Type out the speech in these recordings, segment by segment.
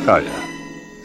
Oh yeah,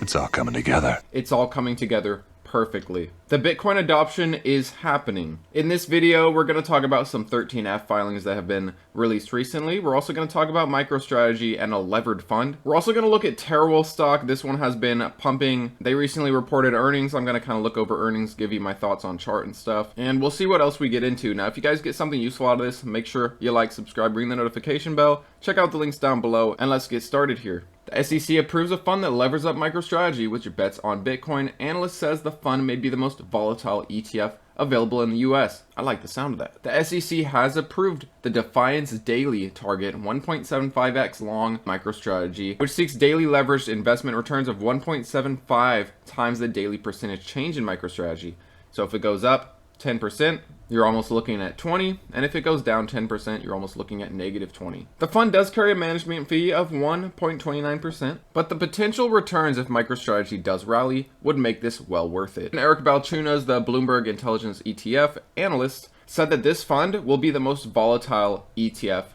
it's all coming together. It's all coming together perfectly. The Bitcoin adoption is happening. In this video, we're going to talk about some 13F filings that have been released recently. We're also going to talk about MicroStrategy and a levered fund. We're also going to look at TeraWulf stock. This one has been pumping. They recently reported earnings. I'm going to kind of look over earnings, give you my thoughts on chart and stuff, and we'll see what else we get into. Now, if you guys get something useful out of this, make sure you like, subscribe, ring the notification bell, check out the links down below, and let's get started here. The SEC approves a fund that levers up MicroStrategy, which bets on Bitcoin. Analyst says the fund may be the most volatile ETF available in the US. I like the sound of that. The SEC has approved the Defiance Daily target 1.75x long MicroStrategy, which seeks daily leveraged investment returns of 1.75 times the daily percentage change in MicroStrategy. So if it goes up 10%, you're almost looking at 20, and if it goes down 10%, you're almost looking at negative 20. The fund does carry a management fee of 1.29%, but the potential returns if MicroStrategy does rally would make this well worth it. And Eric Balchunas, the Bloomberg Intelligence ETF analyst, said that this fund will be the most volatile ETF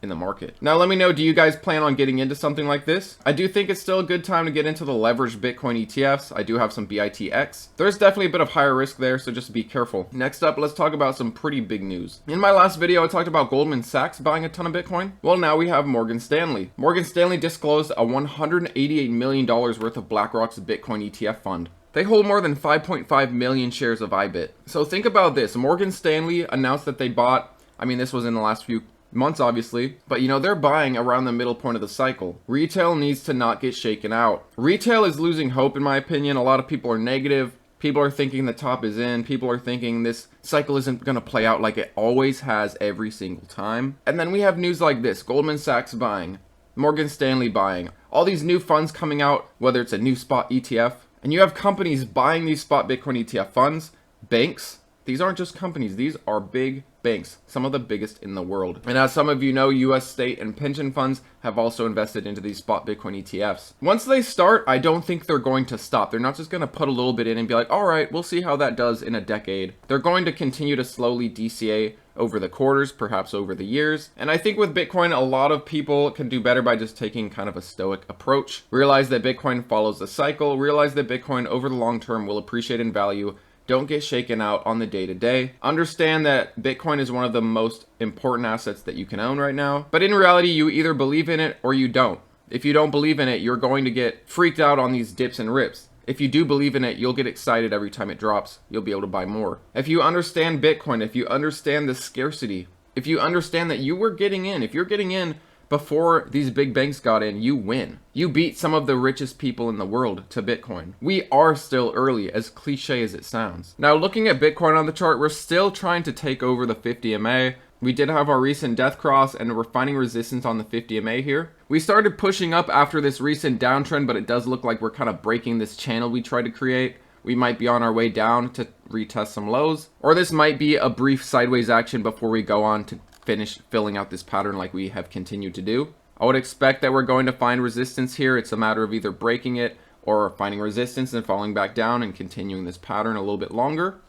in the market. Now let me know, do you guys plan on getting into something like this? I do think it's still a good time to get into the leveraged Bitcoin ETFs. I do have some BITX. There's definitely a bit of higher risk there, so just be careful. Next up, let's talk about some pretty big news. In my last video, I talked about Goldman Sachs buying a ton of Bitcoin. Well, now we have Morgan Stanley. Morgan Stanley disclosed a $188 million worth of BlackRock's Bitcoin ETF fund. They hold more than 5.5 million shares of IBIT. So think about this. Morgan Stanley announced that they bought, this was in the last few months obviously, but they're buying around the middle point of the cycle. Retail needs to not get shaken out. Retail is losing hope in my opinion. A lot of people are negative. People are thinking the top is in. People are thinking this cycle isn't going to play out like it always has every single time. And then we have news like this: Goldman Sachs buying, Morgan Stanley buying, all these new funds coming out, whether it's a new spot ETF, and you have companies buying these spot Bitcoin ETF funds, banks. These aren't just companies, these are big banks, some of the biggest in the world. And as some of you know, US state and pension funds have also invested into these spot Bitcoin ETFs. Once they start, I don't think they're going to stop. They're not just going to put a little bit in and be like, all right, we'll see how that does in a decade. They're going to continue to slowly DCA over the quarters, perhaps over the years. And I think with Bitcoin, a lot of people can do better by just taking kind of a stoic approach. Realize that Bitcoin follows the cycle. Realize that Bitcoin over the long term will appreciate in value. Don't get shaken out on the day-to-day. Understand that Bitcoin is one of the most important assets that you can own right now. But in reality, you either believe in it or you don't. If you don't believe in it, you're going to get freaked out on these dips and rips. If you do believe in it, you'll get excited every time it drops. You'll be able to buy more. If you understand Bitcoin, if you understand the scarcity, if you understand that you were getting in, if you're getting in before these big banks got in, you win. You beat some of the richest people in the world to Bitcoin. We are still early, as cliche as it sounds. Now, looking at Bitcoin on the chart, we're still trying to take over the 50 MA. We did have our recent death cross, and we're finding resistance on the 50 MA here. We started pushing up after this recent downtrend, but it does look like we're kind of breaking this channel we tried to create. We might be on our way down to retest some lows, or this might be a brief sideways action before we go on to finish filling out this pattern like we have continued to do. I would expect that we're going to find resistance here. It's a matter of either breaking it or finding resistance and falling back down and continuing this pattern a little bit longer.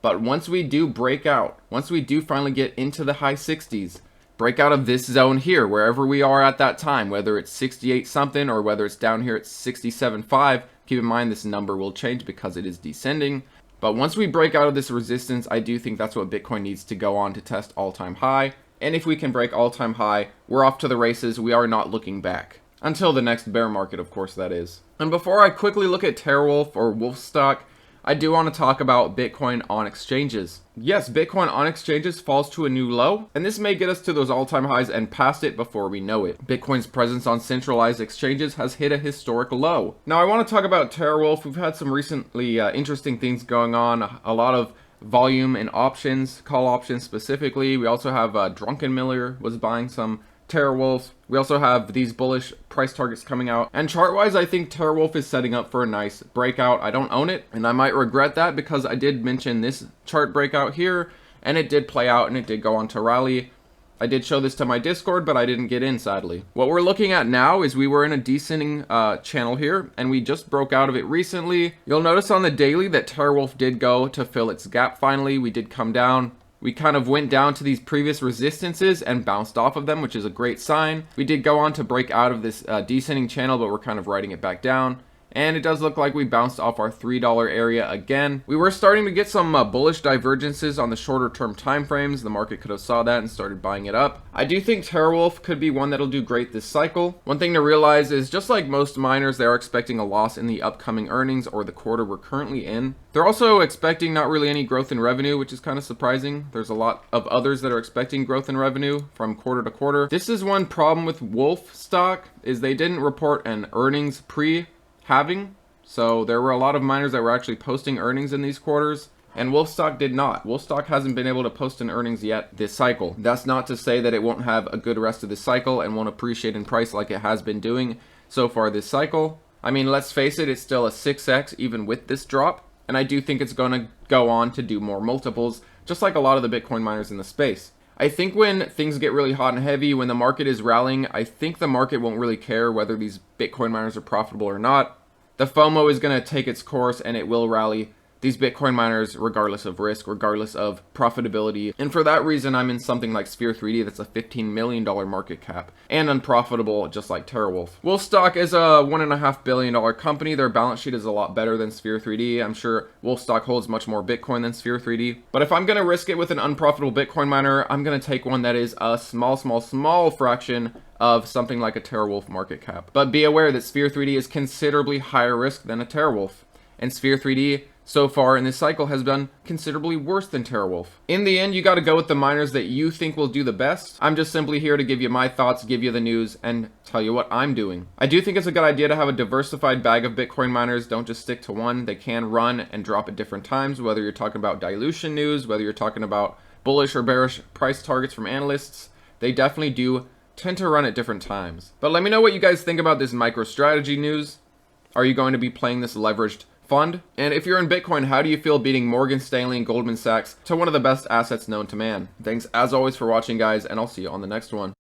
But once we do break out, once we do finally get into the high 60s, break out of this zone here, wherever we are at that time, whether it's 68 something or whether it's down here at 67.5, keep in mind this number will change because it is descending. But once we break out of this resistance, I do think that's what Bitcoin needs to go on to test all-time high. And if we can break all-time high, we're off to the races. We are not looking back. Until the next bear market, of course, that is. And before I quickly look at TeraWulf or Wulf stock, I do want to talk about Bitcoin on exchanges. Yes, Bitcoin on exchanges falls to a new low, and this may get us to those all-time highs and past it before we know it. Bitcoin's presence on centralized exchanges has hit a historic low. Now, I want to talk about TeraWulf. We've had some recently interesting things going on, a lot of volume in options, call options specifically. We also have Drunken Miller was buying some TeraWulf. We also have these bullish price targets coming out. And chart-wise, I think TeraWulf is setting up for a nice breakout. I don't own it, and I might regret that because I did mention this chart breakout here, and it did play out, and it did go on to rally. I did show this to my Discord, but I didn't get in, sadly. What we're looking at now is we were in a descending channel here, and we just broke out of it recently. You'll notice on the daily that TeraWulf did go to fill its gap finally. We did come down. We kind of went down to these previous resistances and bounced off of them, which is a great sign. We did go on to break out of this descending channel, but we're kind of riding it back down. And it does look like we bounced off our $3 area again. We were starting to get some bullish divergences on the shorter term time frames. The market could have saw that and started buying it up. I do think TeraWulf could be one that'll do great this cycle. One thing to realize is, just like most miners, they are expecting a loss in the upcoming earnings or the quarter we're currently in. They're also expecting not really any growth in revenue, which is kind of surprising. There's a lot of others that are expecting growth in revenue from quarter to quarter. This is one problem with Wulf stock, is they didn't report an earnings pre-halving. So there were a lot of miners that were actually posting earnings in these quarters, and Wulf stock did not. Wulf stock hasn't been able to post an earnings yet this cycle. That's not to say that it won't have a good rest of this cycle and won't appreciate in price like it has been doing so far this cycle. I mean, let's face it, it's still a 6x even with this drop, and I do think it's going to go on to do more multiples, just like a lot of the Bitcoin miners in the space. I think when things get really hot and heavy, when the market is rallying, I think the market won't really care whether these Bitcoin miners are profitable or not. The FOMO is going to take its course and it will rally these Bitcoin miners regardless of risk, regardless of profitability. And for that reason, I'm in something like Sphere 3D that's a $15 million market cap and unprofitable, just like TeraWulf. Wulf stock is a $1.5 billion company. Their balance sheet is a lot better than Sphere 3D. I'm sure Wulf stock holds much more Bitcoin than Sphere 3D. But if I'm going to risk it with an unprofitable Bitcoin miner, I'm going to take one that is a small fraction of something like a TeraWulf market cap. But be aware that Sphere 3D is considerably higher risk than a TeraWulf. And Sphere 3D so far in this cycle has done considerably worse than TeraWulf. In the end, you got to go with the miners that you think will do the best. I'm just simply here to give you my thoughts, give you the news, and tell you what I'm doing. I do think it's a good idea to have a diversified bag of Bitcoin miners. Don't just stick to one. They can run and drop at different times, whether you're talking about dilution news, whether you're talking about bullish or bearish price targets from analysts. They definitely do tend to run at different times. But let me know what you guys think about this MicroStrategy news. Are you going to be playing this leveraged fund? And if you're in Bitcoin, how do you feel beating Morgan Stanley and Goldman Sachs to one of the best assets known to man? Thanks as always for watching, guys, and I'll see you on the next one.